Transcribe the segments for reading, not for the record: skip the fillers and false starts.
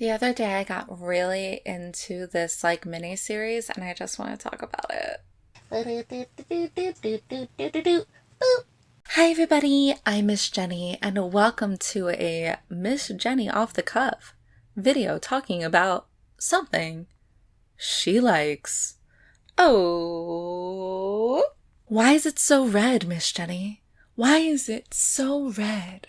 The other day I got really into this mini series and I just want to talk about it. Hi everybody, I'm Miss Jenny and welcome to a Miss Jenny off the cuff video talking about something she likes. Oh, why is it so red, Miss Jenny? Why is it so red?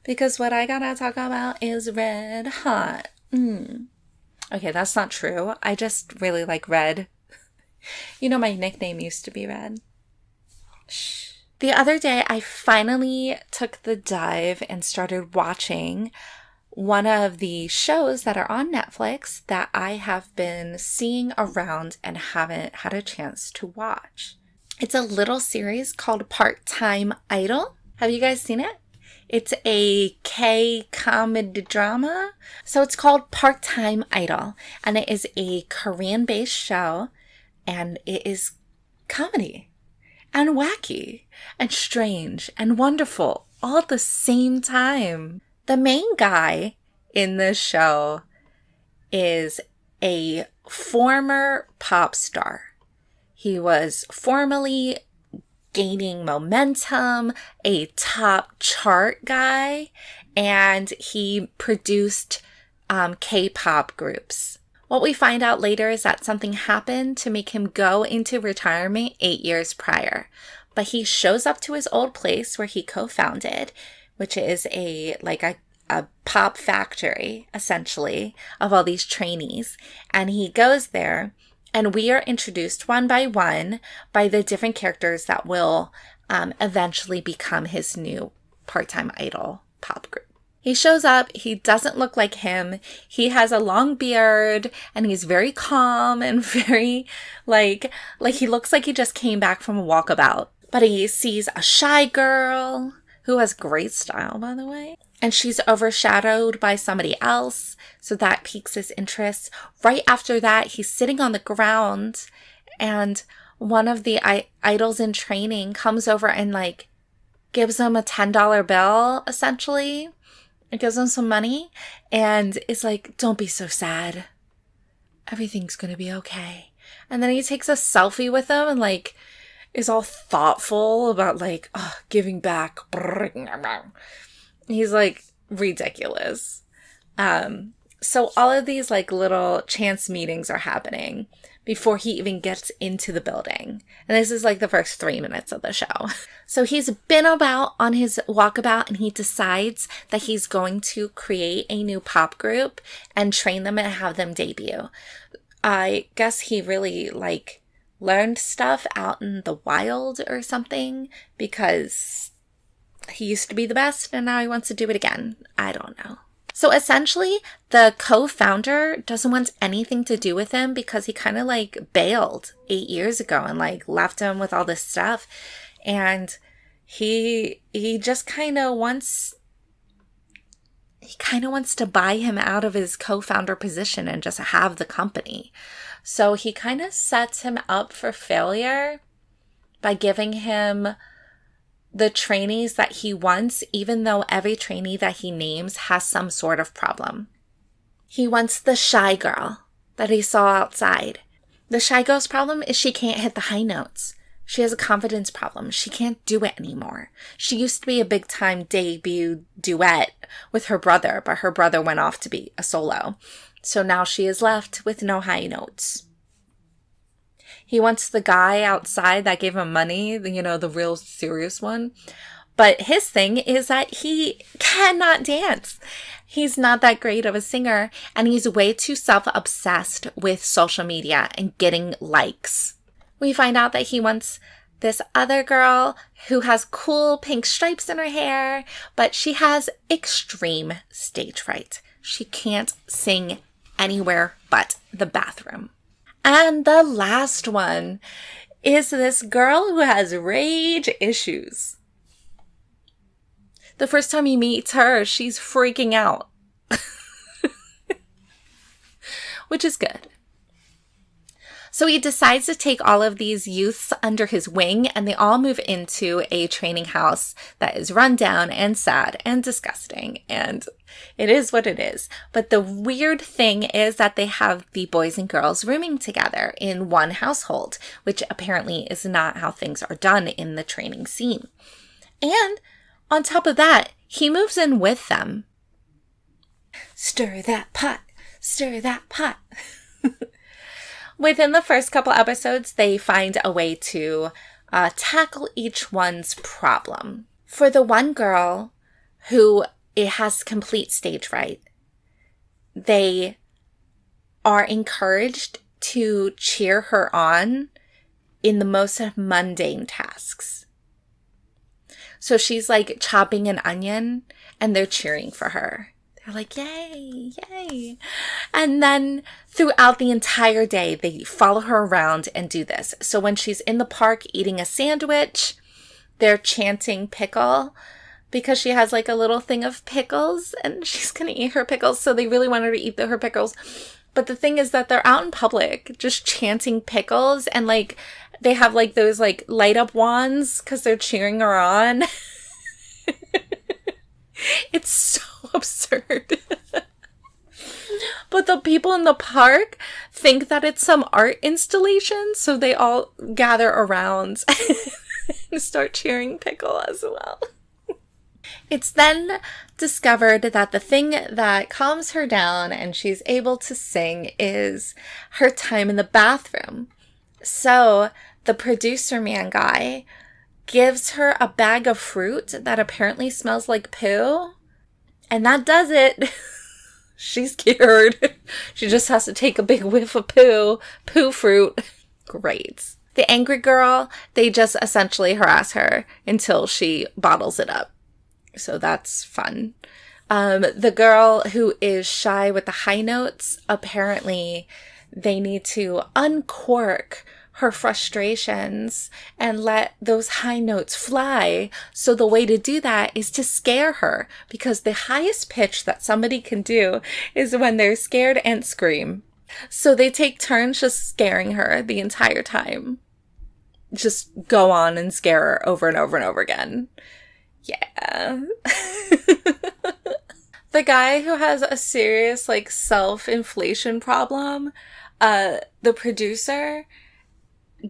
Because what I gotta talk about is red hot. Okay, that's not true. I just really like red. You know, my nickname used to be Red. Shh. The other day, I finally took the dive and started watching one of the shows that are on Netflix that I have been seeing around and haven't had a chance to watch. It's a little series called Part-Time Idol. Have you guys seen it? It's a K-comedy drama. So it's called Part-Time Idol, and it is a Korean-based show, and it is comedy and wacky and strange and wonderful all at the same time. The main guy in this show is a former pop star. He was formerly gaining momentum, a top chart guy, and he produced K-pop groups. What we find out later is that something happened to make him go into retirement 8 years prior. But he shows up to his old place where he co-founded, which is a pop factory, essentially, of all these trainees. And he goes there, and we are introduced one by the different characters that will eventually become his new Part-Time Idol pop group. He shows up, he doesn't look like him, he has a long beard, and he's very calm and very, like he looks like he just came back from a walkabout. But he sees a shy girl, who has great style, by the way, and she's overshadowed by somebody else, so that piques his interest. Right after that, he's sitting on the ground, and one of the idols in training comes over and, gives him a $10 bill, essentially. It gives him some money and is like, don't be so sad. Everything's going to be okay. And then he takes a selfie with him and is all thoughtful about giving back. He's ridiculous. So all of these little chance meetings are happening before he even gets into the building. And this is the first 3 minutes of the show. So he's been about on his walkabout and he decides that he's going to create a new pop group and train them and have them debut. I guess he really learned stuff out in the wild or something because he used to be the best and now he wants to do it again. I don't know. So essentially, the co-founder doesn't want anything to do with him because he kind of bailed 8 years ago and left him with all this stuff. And he just kind of wants to buy him out of his co-founder position and just have the company. So he kind of sets him up for failure by giving him the trainees that he wants, even though every trainee that he names has some sort of problem. He wants the shy girl that he saw outside. The shy girl's problem is she can't hit the high notes. She has a confidence problem. She can't do it anymore. She used to be a big-time debut duet with her brother, but her brother went off to be a solo. So now she is left with no high notes. He wants the guy outside that gave him money, the real serious one. But his thing is that he cannot dance. He's not that great of a singer, and he's way too self-obsessed with social media and getting likes. We find out that he wants this other girl who has cool pink stripes in her hair, but she has extreme stage fright. She can't sing anywhere but the bathroom. And the last one is this girl who has rage issues. The first time he meets her, she's freaking out. Which is good. So he decides to take all of these youths under his wing, and they all move into a training house that is run down and sad and disgusting. And It is what it is. But the weird thing is that they have the boys and girls rooming together in one household, which apparently is not how things are done in the training scene. And on top of that, he moves in with them. Stir that pot. Stir that pot. Within the first couple episodes, they find a way to tackle each one's problem. For the one girl who it has complete stage fright, they are encouraged to cheer her on in the most mundane tasks. So she's like chopping an onion and they're cheering for her. They're like, yay, yay. And then throughout the entire day, they follow her around and do this. So when she's in the park eating a sandwich, they're chanting pickle because she has like a little thing of pickles and she's going to eat her pickles. So they really want her to eat her pickles. But the thing is that they're out in public just chanting pickles and like they have like those like light up wands because they're cheering her on. It's so absurd. But the people in the park think that it's some art installation, so they all gather around and start cheering Pickle as well. It's then discovered that the thing that calms her down and she's able to sing is her time in the bathroom. So the producer man guy gives her a bag of fruit that apparently smells like poo. And that does it. She's cured. She just has to take a big whiff of poo fruit. Great. The angry girl, they just essentially harass her until she bottles it up. So that's fun. The girl who is shy with the high notes, apparently they need to uncork her frustrations and let those high notes fly. So the way to do that is to scare her, because the highest pitch that somebody can do is when they're scared and scream. So they take turns just scaring her the entire time. Just go on and scare her over and over and over again. Yeah. The guy who has a serious like self-inflation problem, the producer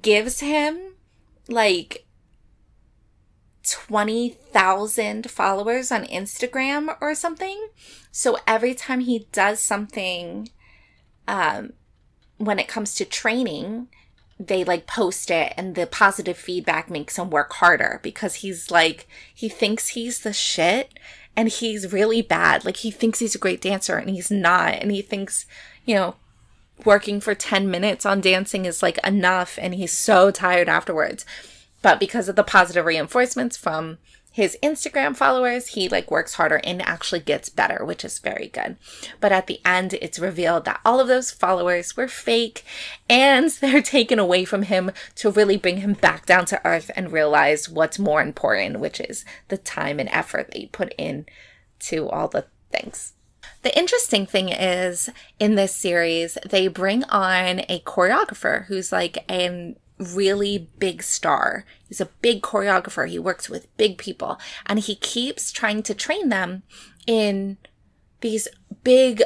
gives him like 20,000 followers on Instagram or something. So every time he does something, when it comes to training, they like post it and the positive feedback makes him work harder because he's like, he thinks he's the shit and he's really bad. Like he thinks he's a great dancer and he's not. And he thinks, you know, working for 10 minutes on dancing is like enough and he's so tired afterwards. But because of the positive reinforcements from his Instagram followers, he like works harder and actually gets better, which is very good. But at the end, it's revealed that all of those followers were fake and they're taken away from him to really bring him back down to earth and realize what's more important, which is the time and effort that you put in to all the things. The interesting thing is, in this series, they bring on a choreographer who's like a really big star. He's a big choreographer. He works with big people. And he keeps trying to train them in these big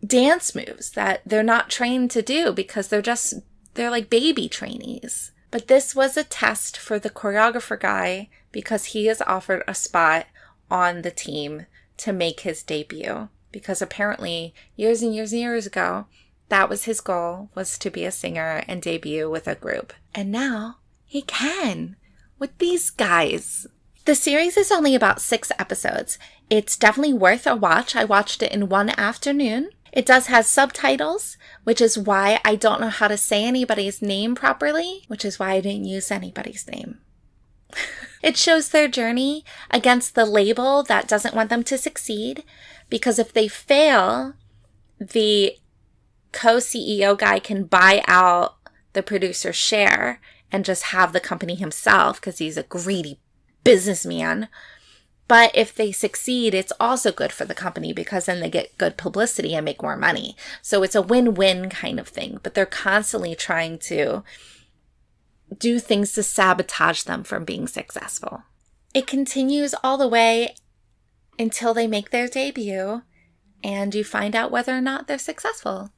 dance moves that they're not trained to do because they're like baby trainees. But this was a test for the choreographer guy because he is offered a spot on the team to make his debut, because apparently years and years and years ago, that was his goal, was to be a singer and debut with a group. And now he can with these guys. The series is only about 6 episodes. It's definitely worth a watch. I watched it in one afternoon. It does have subtitles, which is why I don't know how to say anybody's name properly, which is why I didn't use anybody's name. It shows their journey against the label that doesn't want them to succeed, because if they fail, the co-CEO guy can buy out the producer's share and just have the company himself because he's a greedy businessman. But if they succeed, it's also good for the company because then they get good publicity and make more money. So it's a win-win kind of thing, but they're constantly trying to do things to sabotage them from being successful. It continues all the way until they make their debut and you find out whether or not they're successful.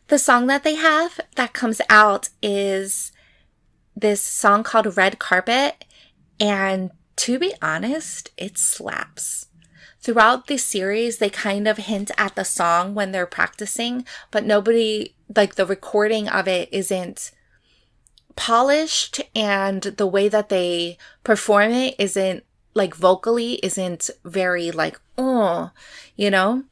The song that they have that comes out is this song called Red Carpet, and to be honest, it slaps. Throughout the series, they kind of hint at the song when they're practicing, but nobody, like the recording of it isn't polished, and the way that they perform it isn't, like vocally, isn't very like, oh, you know?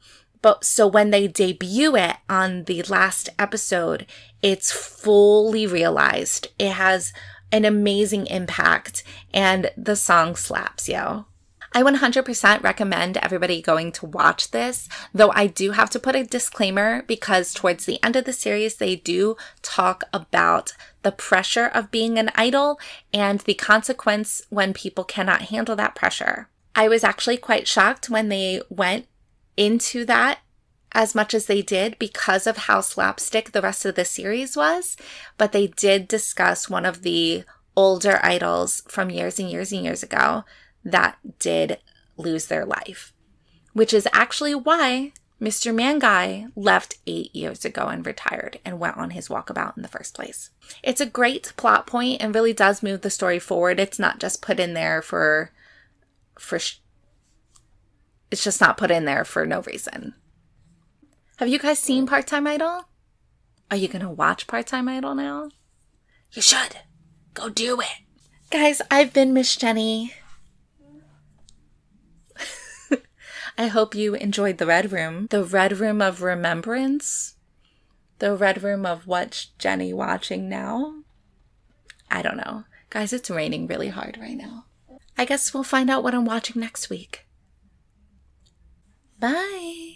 But so when they debut it on the last episode, it's fully realized. It has an amazing impact, and the song slaps, yo. I 100% recommend everybody going to watch this, though I do have to put a disclaimer because towards the end of the series, they do talk about the pressure of being an idol and the consequence when people cannot handle that pressure. I was actually quite shocked when they went into that as much as they did because of how slapstick the rest of the series was, but they did discuss one of the older idols from years and years and years ago that did lose their life, which is actually why Mr. Man Guy left 8 years ago and retired and went on his walkabout in the first place. It's a great plot point and really does move the story forward. It's not just put in there it's just not put in there for no reason. Have you guys seen Part-Time Idol? Are you going to watch Part-Time Idol now? You should. Go do it. Guys, I've been Miss Jenny. I hope you enjoyed the Red Room. The Red Room of remembrance. The Red Room of what's Jenny watching now? I don't know. Guys, it's raining really hard right now. I guess we'll find out what I'm watching next week. Bye.